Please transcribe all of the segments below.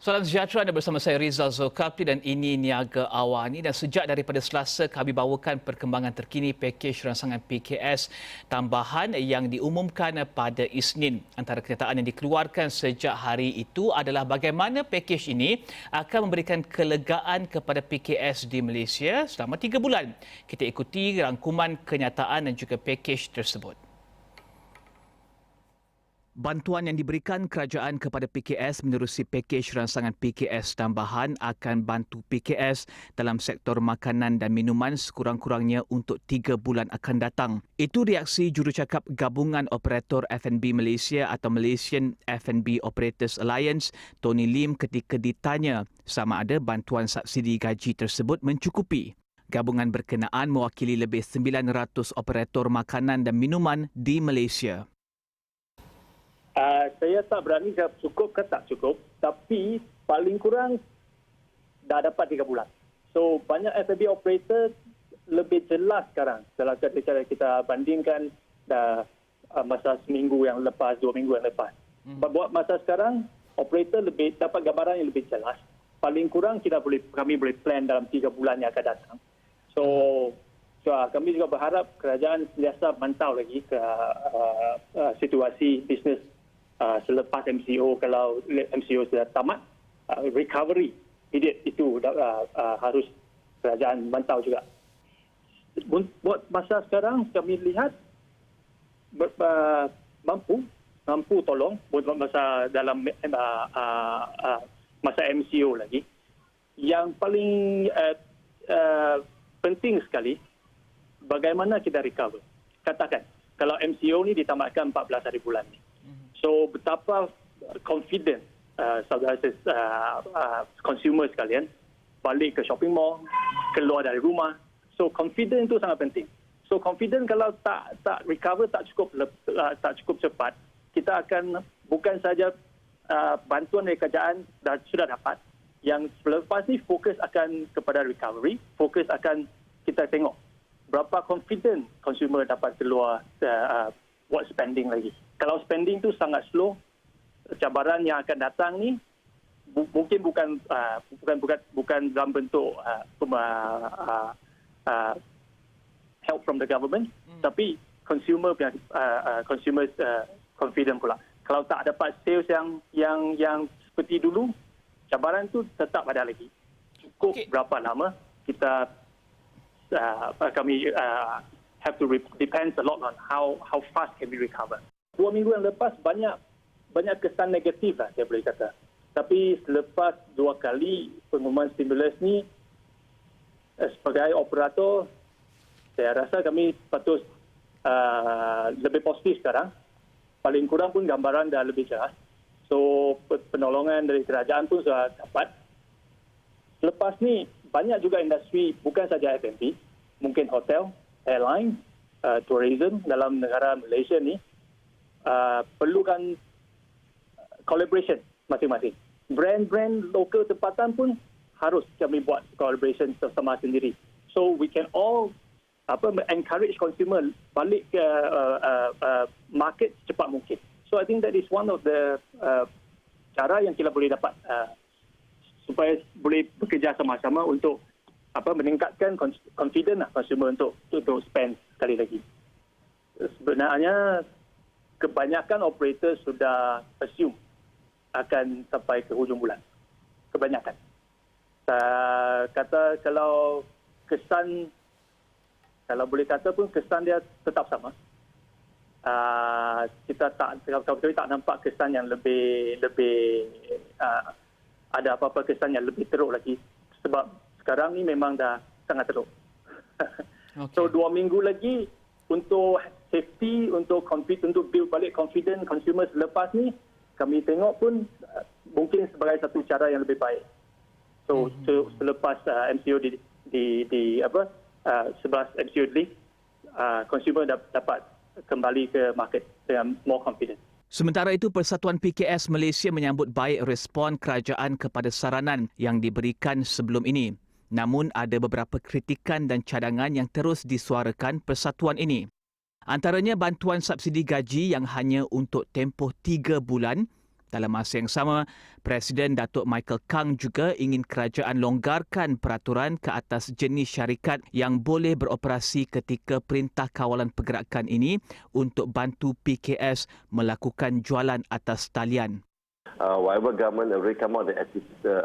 Salam sejahtera, anda bersama saya Rizal Zulkafli dan ini Niaga Awani. Dan sejak daripada Selasa kami bawakan perkembangan terkini pakej rangsangan PKS tambahan yang diumumkan pada Isnin. Antara kenyataan yang dikeluarkan sejak hari itu adalah bagaimana pakej ini akan memberikan kelegaan kepada PKS di Malaysia selama 3 bulan. Kita ikuti rangkuman kenyataan dan juga pakej tersebut. Bantuan yang diberikan kerajaan kepada PKS menerusi pakej rangsangan PKS tambahan akan bantu PKS dalam sektor makanan dan minuman sekurang-kurangnya untuk 3 bulan akan datang. Itu reaksi jurucakap Gabungan Operator F&B Malaysia atau Malaysian F&B Operators Alliance, Tony Lim, ketika ditanya sama ada bantuan subsidi gaji tersebut mencukupi. Gabungan berkenaan mewakili lebih 900 operator makanan dan minuman di Malaysia. Saya tak berani jawab cukup ke tak cukup, tapi paling kurang dah dapat 3 bulan. So banyak F&B operator lebih jelas sekarang. Kalau kita bandingkan dah masa seminggu yang lepas, 2 minggu yang lepas. Buat masa sekarang, operator lebih dapat gambaran yang lebih jelas. Paling kurang kami boleh plan dalam 3 bulan yang akan datang. So kami juga berharap kerajaan sentiasa mantau lagi ke situasi bisnes selepas MCO. Kalau MCO sudah tamat, recovery immediate itu harus kerajaan mantau juga. Buat masa sekarang kami lihat mampu tolong buat masa dalam masa MCO lagi. Yang paling penting sekali, bagaimana kita recover. Katakan kalau MCO ni ditamatkan 14 hari bulan ni. So betapa confident consumer sekalian balik ke shopping mall, keluar dari rumah. So confident itu sangat penting. So confident kalau tak recover tak cukup cepat, kita akan bukan saja bantuan dari kerajaan sudah dapat, yang selepas ni fokus akan kepada recovery, fokus akan kita tengok berapa confident consumer dapat keluar buat spending lagi. Kalau spending tu sangat slow, cabaran yang akan datang ni mungkin bukan dalam bentuk help from the government, tapi consumer confident pula. Kalau tak dapat sales yang seperti dulu, cabaran tu tetap ada lagi. Cukup berapa lama kita kami have to depends a lot on how fast can we recover. 2 minggu yang lepas banyak kesan negatif lah saya boleh kata. Tapi selepas 2 kali pengumuman stimulus ni, sebagai operator, saya rasa kami patut lebih positif sekarang. Paling kurang pun gambaran dah lebih jelas. So penolongan dari kerajaan pun sudah dapat. Selepas ni banyak juga industri, bukan saja F&B, mungkin hotel, airline, tourism dalam negara Malaysia ni perlukan collaboration masing-masing. Brand-brand lokal tempatan pun harus kami buat collaboration bersama sendiri. So we can all encourage consumer balik ke market secepat mungkin. So I think that is one of the cara yang kita boleh dapat supaya boleh bekerja sama-sama untuk meningkatkan confidence consumer untuk spend sekali lagi. Sebenarnya kebanyakan operator sudah assume akan sampai ke hujung bulan. Kebanyakan. Kata kalau boleh kata pun kesan dia tetap sama. Kita tak nampak kesan yang lebih ada apa-apa kesan yang lebih teruk lagi, sebab sekarang ni memang dah sangat teruk. Okay. So 2 minggu lagi untuk safety, untuk build balik confidence consumer selepas ni, kami tengok pun mungkin sebagai satu cara yang lebih baik. So selepas MCO sebelas MCO leave, consumer dapat kembali ke market dengan more confident. Sementara itu, Persatuan PKS Malaysia menyambut baik respon kerajaan kepada saranan yang diberikan sebelum ini. Namun ada beberapa kritikan dan cadangan yang terus disuarakan persatuan ini. Antaranya bantuan subsidi gaji yang hanya untuk tempoh 3 bulan Dalam masa yang sama, Presiden Datuk Michael Kang juga ingin kerajaan longgarkan peraturan ke atas jenis syarikat yang boleh beroperasi ketika Perintah Kawalan Pergerakan ini untuk bantu PKS melakukan jualan atas talian. Whatever government already come out the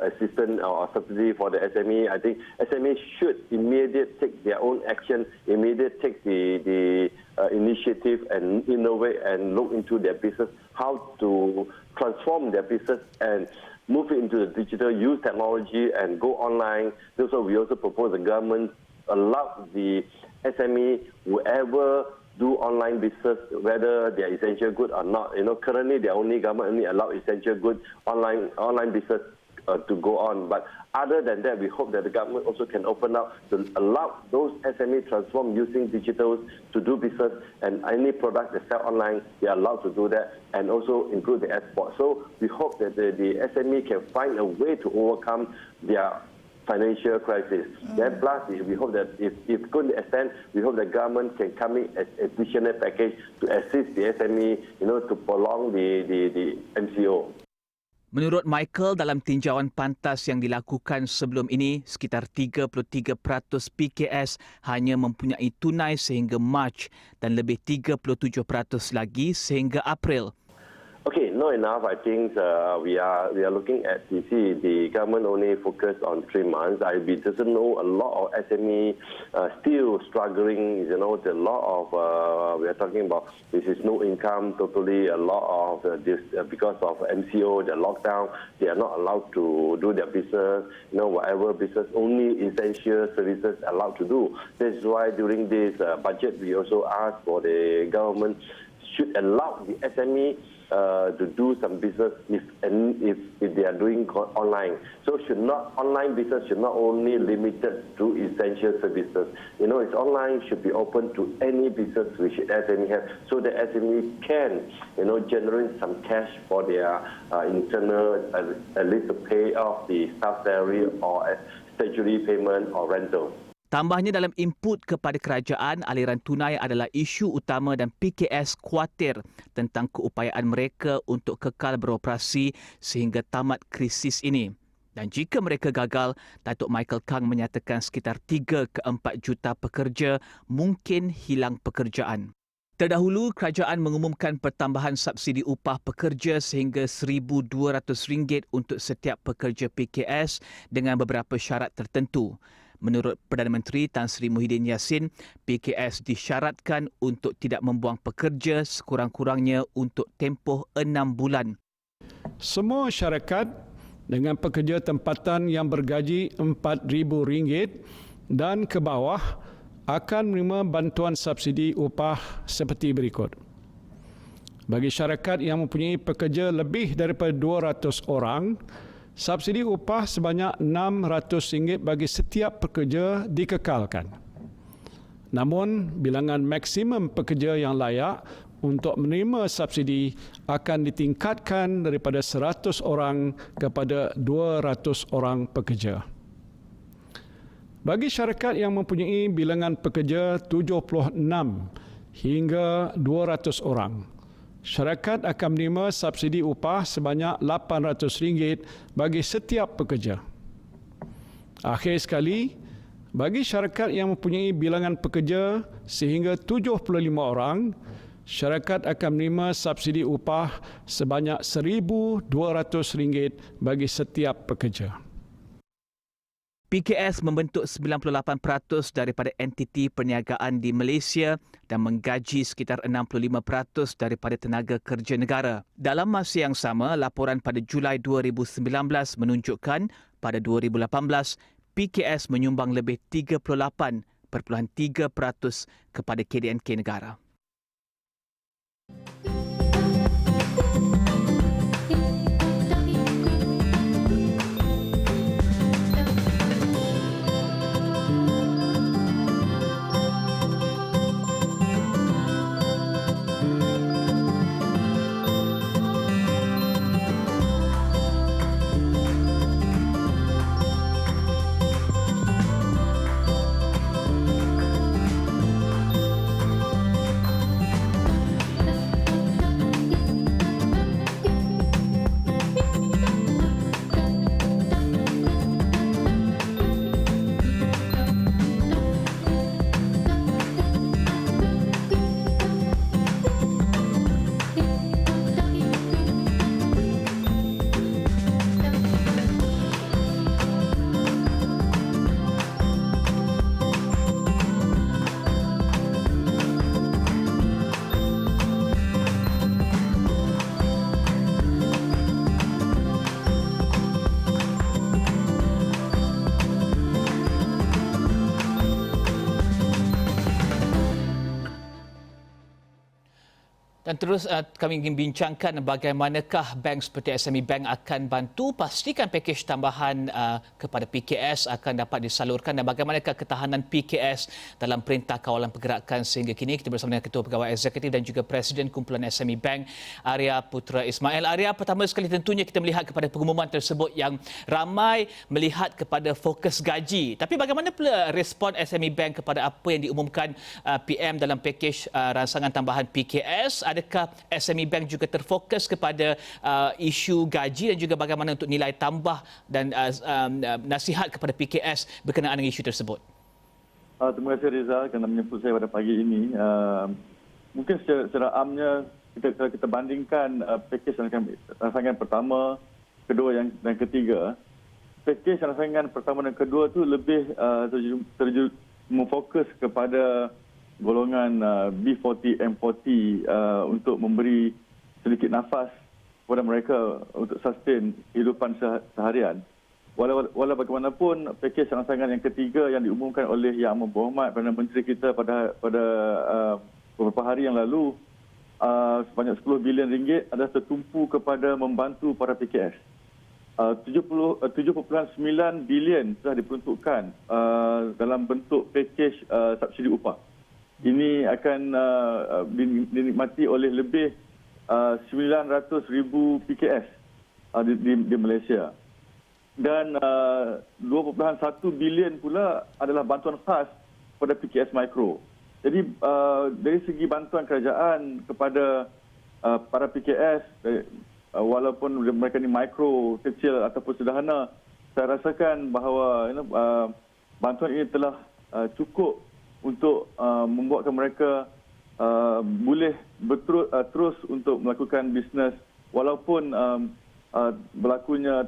assistance or subsidy for the SME, I think SME should immediately take their own action, immediately take the initiative and innovate and look into their business, how to transform their business and move into the digital, use technology and go online. Also, we also propose the government allow the SME, whoever do online business, whether they are essential good or not. Currently, the government only allow essential good online business to go on. But other than that, we hope that the government also can open up to allow those SME transform using digitals to do business, and any product they sell online, they are allowed to do that, and also include the export. So we hope that the SME can find a way to overcome their financial crisis. Then plus, we hope that if going to extend, we hope the government can come in as additional package to assist the SME, to prolong the MCO. Menurut Michael, dalam tinjauan pantas yang dilakukan sebelum ini, sekitar 33% PKS hanya mempunyai tunai sehingga Mac dan lebih 37% lagi sehingga April. Okay, not enough. I think we are looking at the government only focus on 3 months. We doesn't know a lot of SME still struggling. There's a lot of we are talking about this is no income totally. A lot of this because of MCO, the lockdown, they are not allowed to do their business. Whatever business, only essential services allowed to do. That's why during this budget we also asked for the government should allow the SME to do some business if they are doing online. So online business should not only limited to essential services. It's online should be open to any business which SME have, so the SME can generate some cash for their internal, at least to pay off the staff salary or statutory payment or rental. Tambahnya, dalam input kepada kerajaan, aliran tunai adalah isu utama dan PKS khawatir tentang keupayaan mereka untuk kekal beroperasi sehingga tamat krisis ini. Dan jika mereka gagal, Datuk Michael Kang menyatakan sekitar 3 ke 4 juta pekerja mungkin hilang pekerjaan. Terdahulu, kerajaan mengumumkan pertambahan subsidi upah pekerja sehingga RM1,200 untuk setiap pekerja PKS dengan beberapa syarat tertentu. Menurut Perdana Menteri Tan Sri Muhyiddin Yassin, PKS disyaratkan untuk tidak membuang pekerja sekurang-kurangnya untuk tempoh 6 bulan. Semua syarikat dengan pekerja tempatan yang bergaji RM4,000 dan ke bawah akan menerima bantuan subsidi upah seperti berikut. Bagi syarikat yang mempunyai pekerja lebih daripada 200 orang, subsidi upah sebanyak RM600 bagi setiap pekerja dikekalkan. Namun, bilangan maksimum pekerja yang layak untuk menerima subsidi akan ditingkatkan daripada 100 orang kepada 200 orang pekerja. Bagi syarikat yang mempunyai bilangan pekerja 76 hingga 200 orang, syarikat akan menerima subsidi upah sebanyak RM800 bagi setiap pekerja. Akhir sekali, bagi syarikat yang mempunyai bilangan pekerja sehingga 75 orang, syarikat akan menerima subsidi upah sebanyak RM1,200 bagi setiap pekerja. PKS membentuk 98% daripada entiti perniagaan di Malaysia dan menggaji sekitar 65% daripada tenaga kerja negara. Dalam masa yang sama, laporan pada Julai 2019 menunjukkan pada 2018, PKS menyumbang lebih 38.3% kepada KDNK negara. Dan terus kami ingin bincangkan bagaimanakah bank seperti SME Bank akan bantu pastikan pakej tambahan kepada PKS akan dapat disalurkan dan bagaimanakah ketahanan PKS dalam Perintah Kawalan Pergerakan sehingga kini. Kita bersama dengan Ketua Pegawai Eksekutif dan juga Presiden Kumpulan SME Bank, Arya Putra Ismail. Arya, pertama sekali tentunya kita melihat kepada pengumuman tersebut yang ramai melihat kepada fokus gaji. Tapi bagaimana pula respon SME Bank kepada apa yang diumumkan PM dalam pakej ransangan tambahan PKS? Adakah SME Bank juga terfokus kepada isu gaji dan juga bagaimana untuk nilai tambah dan nasihat kepada PKS berkenaan dengan isu tersebut? Terima kasih Rizal kerana menyebut saya pada pagi ini. Mungkin secara amnya kita bandingkan pakej ransangan pertama, kedua dan ketiga. Pakej ransangan pertama dan kedua tu lebih memfokus kepada golongan B40, M40 untuk memberi sedikit nafas kepada mereka untuk sustain kehidupan seharian. Walau bagaimanapun, pakej ransangan yang ketiga yang diumumkan oleh Yang Amat Berhormat Perdana Menteri kita pada beberapa hari yang lalu, sebanyak 10 bilion ringgit adalah tertumpu kepada membantu para PKS. 7.9 bilion telah diperuntukkan dalam bentuk pakej subsidi upah. Ini akan dinikmati oleh lebih 900,000 PKS di Malaysia. Dan 2.1 bilion pula adalah bantuan khas kepada PKS Mikro. Jadi dari segi bantuan kerajaan kepada para PKS, walaupun mereka ni mikro, kecil ataupun sederhana, saya rasakan bahawa bantuan ini telah cukup untuk membuatkan mereka boleh terus untuk melakukan bisnes walaupun berlakunya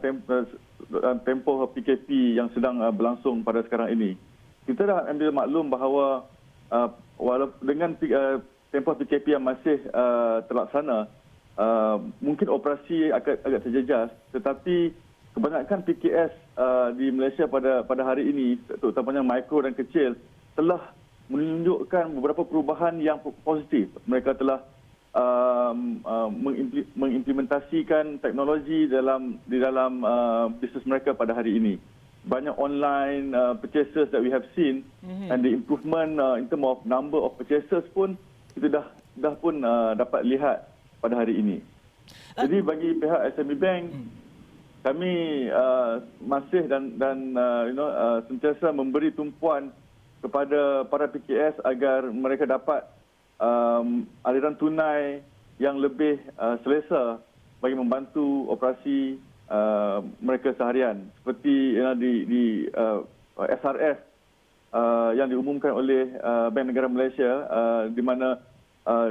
tempoh PKP yang sedang berlangsung pada sekarang ini. Kita dah ambil maklum bahawa walaupun dengan tempoh PKP yang masih terlaksana, mungkin operasi agak terjejas, tetapi kebanyakan PKS di Malaysia pada hari ini, terutamanya mikro dan kecil, telah menunjukkan beberapa perubahan yang positif. Mereka telah mengimplementasikan teknologi di dalam bisnes mereka pada hari ini. Banyak online purchases that we have seen, and the improvement in terms of number of purchases pun kita dah pun dapat lihat pada hari ini. Jadi bagi pihak SME Bank, kami masih dan sentiasa memberi tumpuan kepada para PKS agar mereka dapat aliran tunai yang lebih selesa bagi membantu operasi mereka seharian. Seperti di SRF yang diumumkan oleh Bank Negara Malaysia, di mana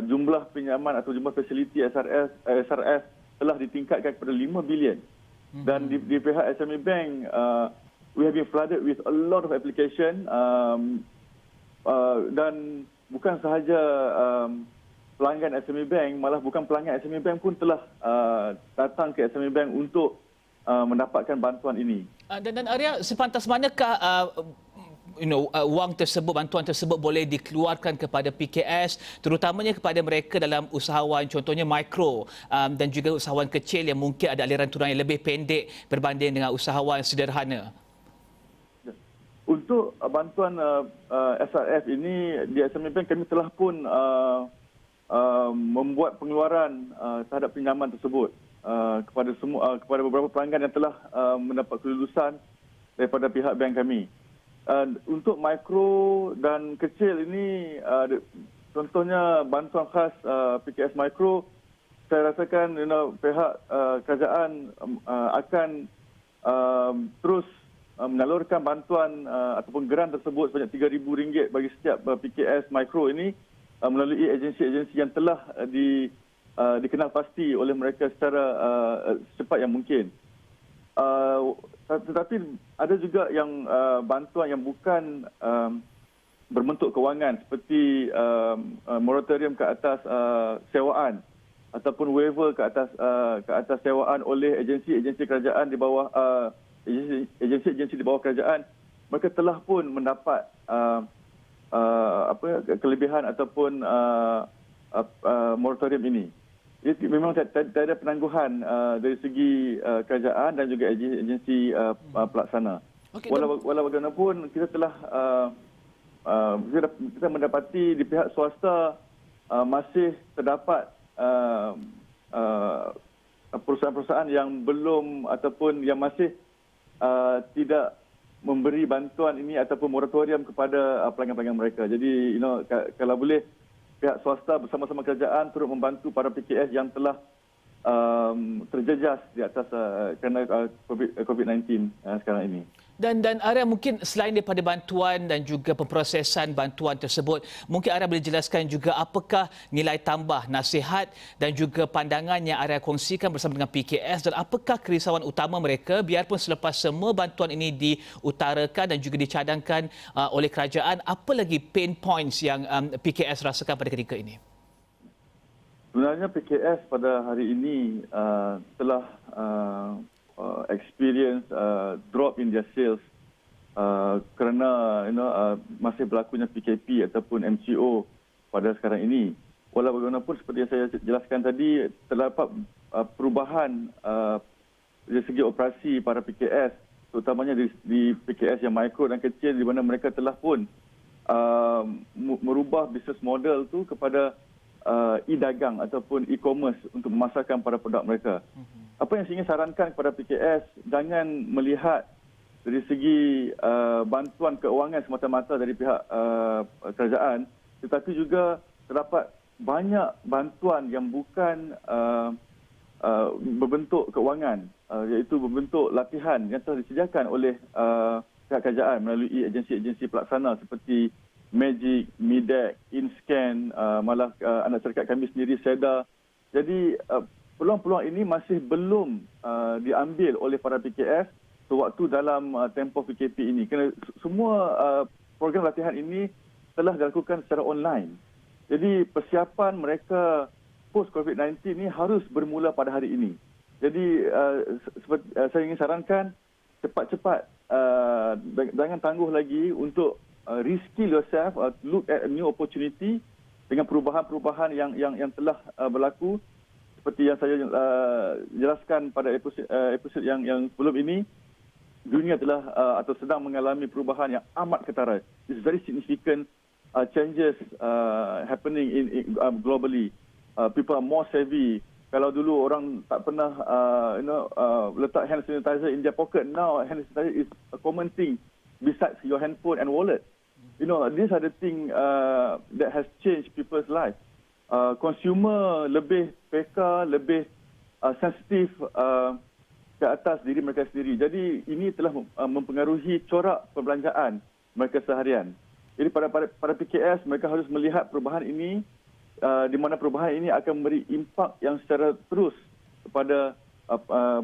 jumlah pinjaman atau jumlah fasiliti SRF telah ditingkatkan kepada 5 bilion. Dan di pihak SME Bank, we have been flooded with a lot of application, dan bukan sahaja pelanggan SME Bank, malah bukan pelanggan SME Bank pun telah datang ke SME Bank untuk mendapatkan bantuan ini. Dan Arya, sepantas manakah wang tersebut, bantuan tersebut boleh dikeluarkan kepada PKS, terutamanya kepada mereka dalam usahawan, contohnya mikro dan juga usahawan kecil yang mungkin ada aliran tunai yang lebih pendek berbanding dengan usahawan sederhana? Untuk bantuan SRF ini di SME Bank, kami telah pun membuat pengeluaran terhadap pinjaman tersebut kepada beberapa pelanggan yang telah mendapat kelulusan daripada pihak bank kami. Untuk mikro dan kecil ini, contohnya bantuan khas PKS Mikro, saya rasakan pihak kerajaan akan terus menyalurkan bantuan ataupun geran tersebut sebanyak RM3,000 bagi setiap PKS Mikro ini melalui agensi-agensi yang telah dikenal pasti oleh mereka secara secepat yang mungkin. Tetapi ada juga yang bantuan yang bukan berbentuk kewangan, seperti moratorium ke atas sewaan ataupun waiver ke atas sewaan oleh agensi-agensi kerajaan di bawah agensi-agensi di bawah kerajaan. Mereka telah pun mendapat kelebihan ataupun moratorium ini. Memang tak ada penangguhan dari segi kerajaan dan juga agensi pelaksana. Walau bagaimanapun kita telah kita mendapati di pihak swasta masih terdapat perusahaan-perusahaan yang belum ataupun yang masih tidak memberi bantuan ini ataupun moratorium kepada pelanggan-pelanggan mereka. Jadi kalau boleh pihak swasta bersama-sama kerajaan turut membantu para PKS yang telah terjejas di atas kerana COVID-19 sekarang ini. Dan Arya, mungkin selain daripada bantuan dan juga pemprosesan bantuan tersebut, mungkin Arya boleh jelaskan juga apakah nilai tambah nasihat dan juga pandangan yang Arya kongsikan bersama dengan PKS dan apakah kerisauan utama mereka biarpun selepas semua bantuan ini diutarakan dan juga dicadangkan oleh kerajaan, apa lagi pain points yang PKS rasakan pada ketika ini? Sebenarnya PKS pada hari ini telah experience drop in their sales kerana masih berlakunya PKP ataupun MCO pada sekarang ini. Walau bagaimanapun seperti yang saya jelaskan tadi, terdapat perubahan dari segi operasi para PKS, terutamanya di PKS yang mikro dan kecil di mana mereka telah pun merubah business model tu kepada e-dagang ataupun e-commerce untuk memasarkan para produk mereka. Apa yang saya ingin sarankan kepada PKS, jangan melihat dari segi bantuan keuangan semata-mata dari pihak kerajaan, tetapi juga terdapat banyak bantuan yang bukan berbentuk keuangan, iaitu berbentuk latihan yang telah disediakan oleh pihak kerajaan melalui agensi-agensi pelaksana seperti Magic, Midec, InScan, malah anak syarikat kami sendiri, SEDA. Jadi peluang-peluang ini masih belum diambil oleh para PKS sewaktu dalam tempoh PKP ini. Kerana semua program latihan ini telah dilakukan secara online. Jadi persiapan mereka post COVID-19 ini harus bermula pada hari ini. Jadi saya ingin sarankan cepat-cepat, jangan tangguh lagi untuk reskill yourself, look at a new opportunity dengan perubahan-perubahan yang telah berlaku. Seperti yang saya jelaskan pada episod yang sebelum ini, dunia telah atau sedang mengalami perubahan yang amat ketara. It's very significant changes happening in globally. People are more savvy. Kalau dulu orang tak pernah letak hand sanitizer in their pocket, now hand sanitizer is a common thing besides your handphone and wallet. These are the things that has changed people's life. Consumer lebih peka, lebih sensitif ke atas diri mereka sendiri. Jadi ini telah mempengaruhi corak perbelanjaan mereka seharian. Jadi para PKS, mereka harus melihat perubahan ini, di mana perubahan ini akan memberi impak yang secara terus kepada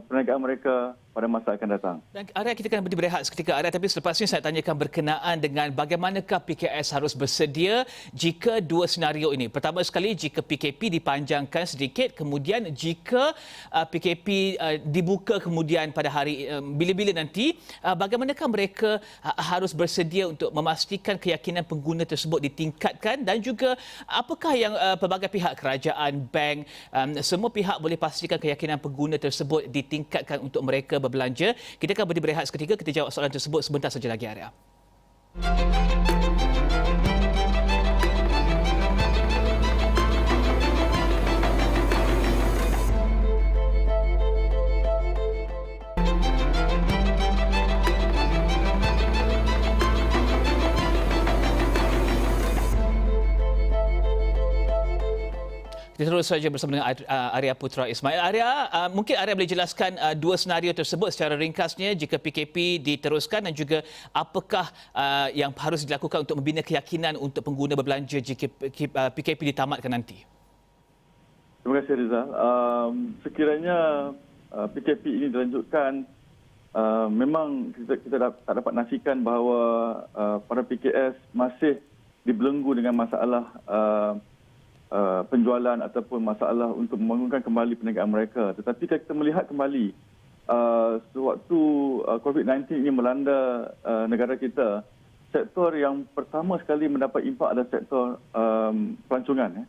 perniagaan mereka pada masa akan datang. Dan Arya, kita akan berehat seketika Arya, tapi selepas ini saya tanyakan berkenaan dengan bagaimanakah PKS harus bersedia jika dua senario ini. Pertama sekali, jika PKP dipanjangkan sedikit, kemudian jika PKP dibuka kemudian pada hari bila-bila nanti, bagaimanakah mereka harus bersedia untuk memastikan keyakinan pengguna tersebut ditingkatkan dan juga apakah yang pelbagai pihak, kerajaan, bank, semua pihak boleh pastikan keyakinan pengguna tersebut ditingkatkan untuk mereka berbelanja. Kita akan berehat seketika, kita jawab soalan tersebut sebentar saja lagi, Arya. Kita terus saja bersama dengan Arya Putra Ismail. Arya, mungkin Arya boleh jelaskan dua senario tersebut secara ringkasnya jika PKP diteruskan dan juga apakah yang harus dilakukan untuk membina keyakinan untuk pengguna berbelanja jika PKP ditamatkan nanti. Terima kasih, Rizal. Sekiranya PKP ini dilanjutkan, memang kita tak dapat nafikan bahawa para PKS masih dibelenggu dengan masalah penjualan ataupun masalah untuk membangunkan kembali perniagaan mereka. Tetapi kita melihat kembali sewaktu COVID-19 ini melanda negara kita, sektor yang pertama sekali mendapat impak adalah sektor pelancongan.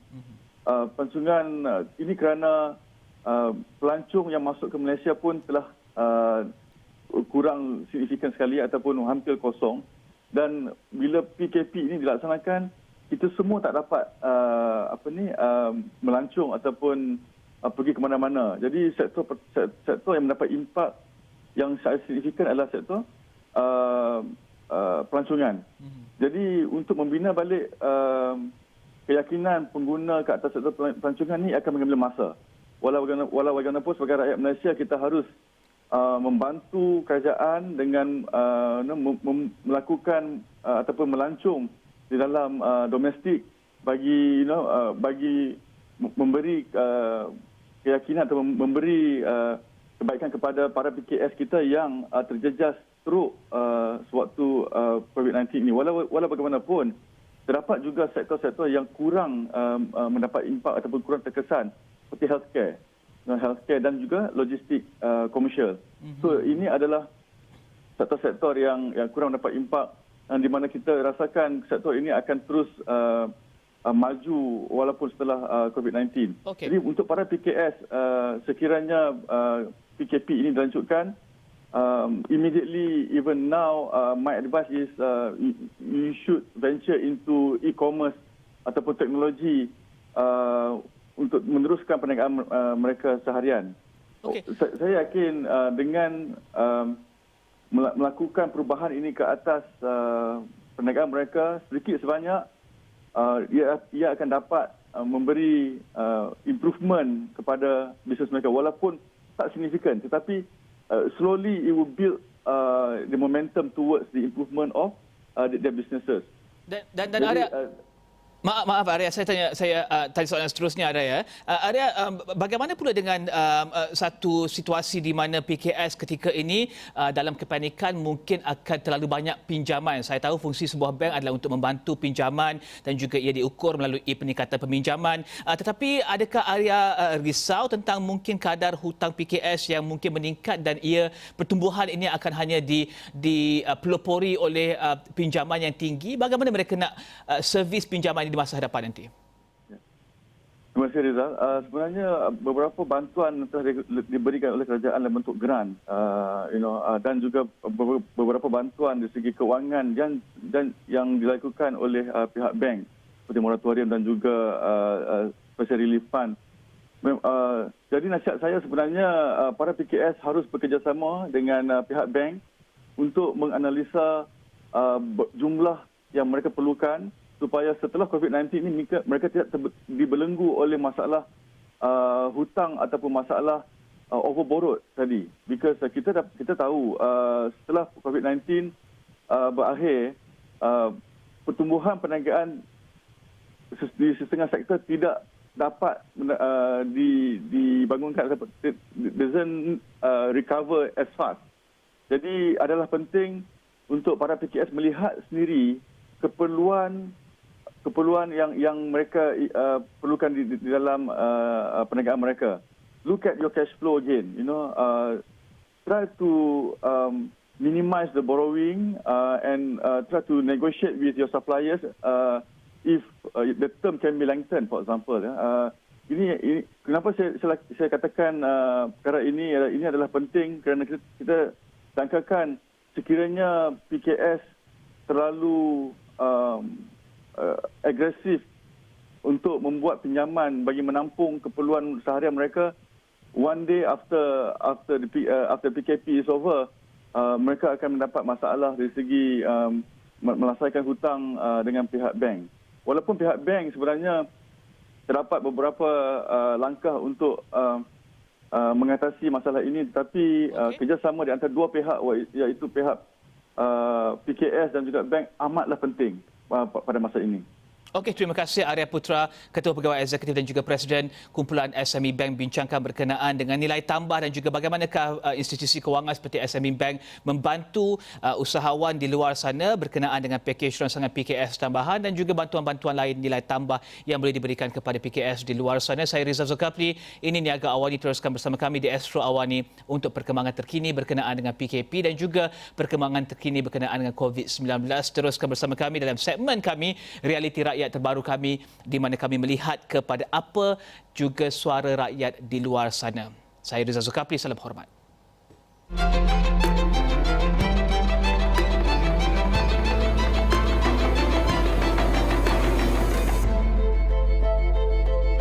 pelancongan ini kerana pelancong yang masuk ke Malaysia pun telah kurang signifikan sekali ataupun hampir kosong. Dan bila PKP ini dilaksanakan, kita semua tak dapat melancong ataupun pergi ke mana-mana. Jadi sektor yang mendapat impak yang sangat signifikan adalah sektor pelancongan. Jadi untuk membina balik keyakinan pengguna ke atas sektor pelancongan ni akan mengambil masa. Walau bagaimanapun sebagai rakyat Malaysia, kita harus membantu kerajaan dengan melakukan ataupun melancong di dalam domestik bagi memberi keyakinan atau memberi kebaikan kepada para PKS kita yang terjejas teruk sewaktu COVID-19 ini. Walau bagaimanapun, terdapat juga sektor-sektor yang kurang mendapat impak ataupun kurang terkesan seperti healthcare dan juga logistik komersial. So ini adalah sektor-sektor yang kurang mendapat impak, di mana kita rasakan sektor ini akan terus maju walaupun setelah COVID-19. Okey. Jadi untuk para PKS, sekiranya PKP ini dilanjutkan, immediately, even now, my advice is you should venture into e-commerce ataupun teknologi untuk meneruskan perniagaan mereka seharian. Okey. Saya yakin dengan melakukan perubahan ini ke atas perniagaan mereka sedikit sebanyak, ia akan dapat memberi improvement kepada bisnes mereka walaupun tak signifikan, tetapi slowly it will build the momentum towards the improvement of their businesses. Dan Arya, maaf Arya, saya tanya soalan seterusnya Arya. Arya, bagaimana pula dengan satu situasi di mana PKS ketika ini dalam kepanikan mungkin akan terlalu banyak pinjaman. Saya tahu fungsi sebuah bank adalah untuk membantu pinjaman dan juga ia diukur melalui peningkatan peminjaman. Tetapi adakah Arya risau tentang mungkin kadar hutang PKS yang mungkin meningkat dan pertumbuhan ini akan hanya dipelopori oleh pinjaman yang tinggi? Bagaimana mereka nak servis pinjaman di masa hadapan nanti? Terima kasih Rizal. Sebenarnya beberapa bantuan telah diberikan oleh kerajaan dalam bentuk grant, dan juga beberapa bantuan dari segi kewangan yang dilakukan oleh pihak bank seperti moratorium dan juga special relief fund. Jadi nasihat saya sebenarnya para PKS harus bekerjasama dengan pihak bank untuk menganalisa jumlah yang mereka perlukan supaya setelah COVID-19 ini mereka tidak dibelenggu oleh masalah hutang ataupun masalah overborrowed tadi. Because kita tahu setelah COVID-19 berakhir, pertumbuhan perniagaan di setengah sektor tidak dapat dibangunkan, doesn't recover as fast. Jadi adalah penting untuk para PKS melihat sendiri keperluan yang mereka perlukan di dalam perniagaan mereka. Look at your cash flow again. Try to minimize the borrowing and try to negotiate with your suppliers if the term can be lengthened, for example. Ini kenapa saya katakan perkara ini adalah penting kerana kita sangkakan sekiranya PKS terlalu agresif untuk membuat pinjaman bagi menampung keperluan seharian mereka, one day after PKP is over, mereka akan mendapat masalah dari segi melesaikan hutang dengan pihak bank. Walaupun pihak bank sebenarnya terdapat beberapa langkah untuk mengatasi masalah ini, tetapi kerjasama di antara dua pihak, iaitu pihak PKS dan juga bank amatlah penting pada masa ini. Okey, terima kasih Arya Putra, Ketua Pegawai Eksekutif dan juga Presiden Kumpulan SME Bank bincangkan berkenaan dengan nilai tambah dan juga bagaimanakah institusi kewangan seperti SME Bank membantu usahawan di luar sana berkenaan dengan pakej rangsangan PKS tambahan dan juga bantuan-bantuan lain nilai tambah yang boleh diberikan kepada PKS di luar sana. Saya Rizal Zulkafli, ini Niaga Awani, teruskan bersama kami di Astro Awani untuk perkembangan terkini berkenaan dengan PKP dan juga perkembangan terkini berkenaan dengan COVID-19. Teruskan bersama kami dalam segmen kami Realiti Rakyat update terbaru kami di mana kami melihat kepada apa juga suara rakyat di luar sana. Saya Rizal Zulkafli, salam hormat.